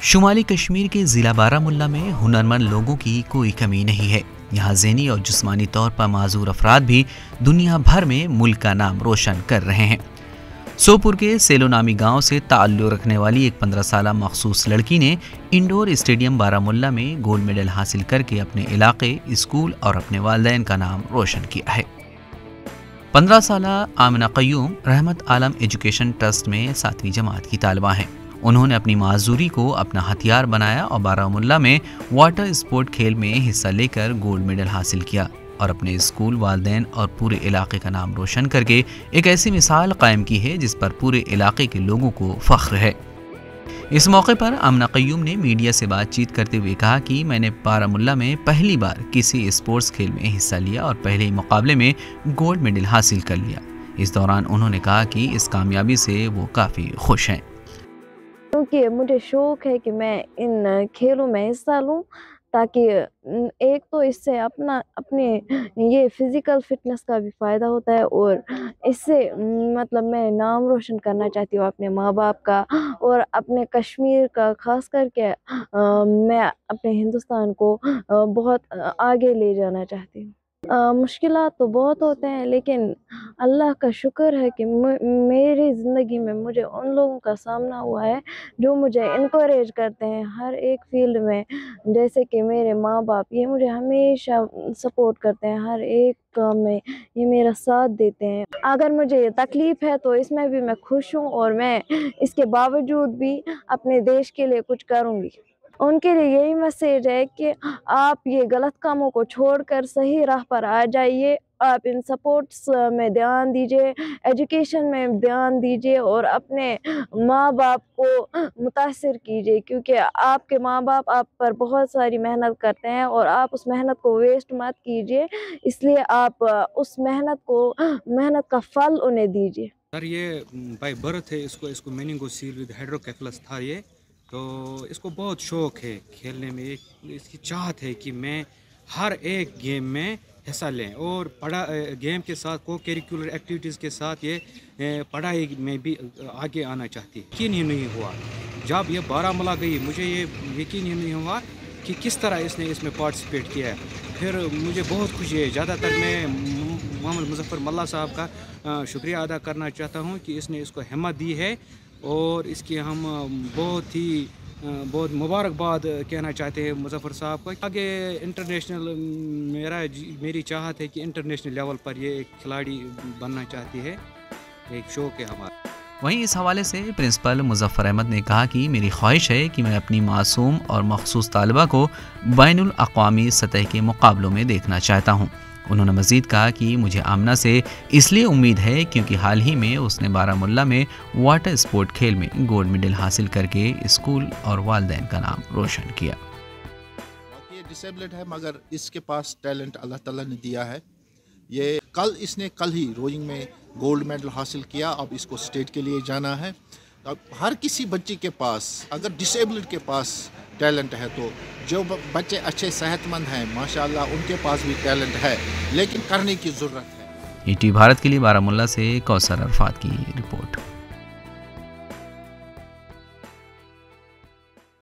شمالی کشمیر کے ضلع بارہمولہ میں ہنرمند لوگوں کی کوئی کمی نہیں ہے۔ یہاں ذہنی اور جسمانی طور پر معذور افراد بھی دنیا بھر میں ملک کا نام روشن کر رہے ہیں۔ سوپور کے سیلو نامی گاؤں سے تعلق رکھنے والی ایک 15 سالہ مخصوص لڑکی نے انڈور اسٹیڈیم بارہمولہ میں گولڈ میڈل حاصل کر کے اپنے علاقے، اسکول اور اپنے والدین کا نام روشن کیا ہے۔ 15 سالہ آمنہ قیوم رحمت عالم ایجوکیشن ٹرسٹ میں 7ویں جماعت کی طالبہ ہیں۔ انہوں نے اپنی معذوری کو اپنا ہتھیار بنایا اور بارہمولہ میں واٹر اسپورٹ کھیل میں حصہ لے کر گولڈ میڈل حاصل کیا اور اپنے اسکول، والدین اور پورے علاقے کا نام روشن کر کے ایک ایسی مثال قائم کی ہے جس پر پورے علاقے کے لوگوں کو فخر ہے۔ اس موقع پر آمنہ قیوم نے میڈیا سے بات چیت کرتے ہوئے کہا کہ میں نے بارہمولہ میں پہلی بار کسی اسپورٹس کھیل میں حصہ لیا اور پہلے ہی مقابلے میں گولڈ میڈل حاصل کر لیا۔ اس دوران انہوں نے کہا کہ اس کامیابی سے وہ کافی خوش ہیں، کیونکہ مجھے شوق ہے کہ میں ان کھیلوں میں حصہ لوں، تاکہ ایک تو اس سے اپنے یہ فزیکل فٹنس کا بھی فائدہ ہوتا ہے، اور اس سے میں نام روشن کرنا چاہتی ہوں اپنے ماں باپ کا اور اپنے کشمیر کا، خاص کر کے میں اپنے ہندوستان کو بہت آگے لے جانا چاہتی ہوں۔ مشکلات تو بہت ہوتے ہیں، لیکن اللہ کا شکر ہے کہ میری زندگی میں مجھے ان لوگوں کا سامنا ہوا ہے جو مجھے انکریج کرتے ہیں ہر ایک فیلڈ میں، جیسے کہ میرے ماں باپ، یہ مجھے ہمیشہ سپورٹ کرتے ہیں ہر ایک کام میں، یہ میرا ساتھ دیتے ہیں۔ اگر مجھے یہ تکلیف ہے تو اس میں بھی میں خوش ہوں، اور میں اس کے باوجود بھی اپنے دیش کے لیے کچھ کروں گی۔ ان کے لیے یہی میسیج ہے کہ آپ یہ غلط کاموں کو چھوڑ کر صحیح راہ پر آ جائیے، آپ ان سپورٹس میں دھیان دیجیے، ایجوکیشن میں دھیان دیجیے اور اپنے ماں باپ کو متاثر کیجیے، کیونکہ آپ کے ماں باپ آپ پر بہت ساری محنت کرتے ہیں اور آپ اس محنت کو ویسٹ مت کیجیے، اس لیے آپ اس محنت کا پھل انہیں دیجیے۔ سر یہ بائی برتھ ہے، اس کو میننگوسیل ود ہائیڈروکیفلس تھا یہ، تو اس کو بہت شوق ہے کھیلنے میں، اس کی چاہت ہے کہ میں ہر ایک گیم میں حصہ لیں، اور گیم کے ساتھ کو کیریکولر ایکٹیویٹیز کے ساتھ یہ پڑھائی میں بھی آگے آنا چاہتی ہے۔ یقین ہی نہیں ہوا جب یہ بارہمولہ گئی، مجھے یہ یقین ہی نہیں ہوا کہ کس طرح اس نے اس میں پارٹیسپیٹ کیا ہے۔ پھر مجھے بہت خوشی ہے، زیادہ تر میں محمد مظفر ملا صاحب کا شکریہ ادا کرنا چاہتا ہوں کہ اس نے اس کو ہمت دی ہے، اور اس کی ہم بہت مبارکباد کہنا چاہتے ہیں مظفر صاحب کو۔ آگے انٹرنیشنل میری چاہت ہے کہ انٹرنیشنل لیول پر یہ ایک کھلاڑی بننا چاہتی ہے، ایک شوق ہے ہمارا۔ وہیں اس حوالے سے پرنسپل مظفر احمد نے کہا کہ میری خواہش ہے کہ میں اپنی معصوم اور مخصوص طالبہ کو بین الاقوامی سطح کے مقابلوں میں دیکھنا چاہتا ہوں۔ انہوں نے مزید کہا کہ مجھے آمنہ سے اس لیے امید ہے کیونکہ حال ہی میں اس نے بارہمولہ میں واٹر اسپورٹ کھیل میں گولڈ میڈل حاصل کر کے اسکول اور والدین کا نام روشن کیا۔ یہ ڈسیبلڈ ہے مگر اس کے پاس ٹیلنٹ اللہ تعالیٰ نے دیا ہے۔ اس نے کل ہی روئنگ میں گولڈ میڈل حاصل کیا، اب اس کو اسٹیٹ کے لیے جانا ہے۔ اب ہر کسی بچے کے پاس، اگر ڈسیبلڈ کے پاس ٹیلنٹ ہے، تو جو بچے اچھے صحت مند ہیں ماشاءاللہ ان کے پاس بھی ٹیلنٹ ہے، لیکن کرنے کی ضرورت ہے۔ ET بھارت کے لیے بارہمولہ سے کوثر عرفات کی رپورٹ۔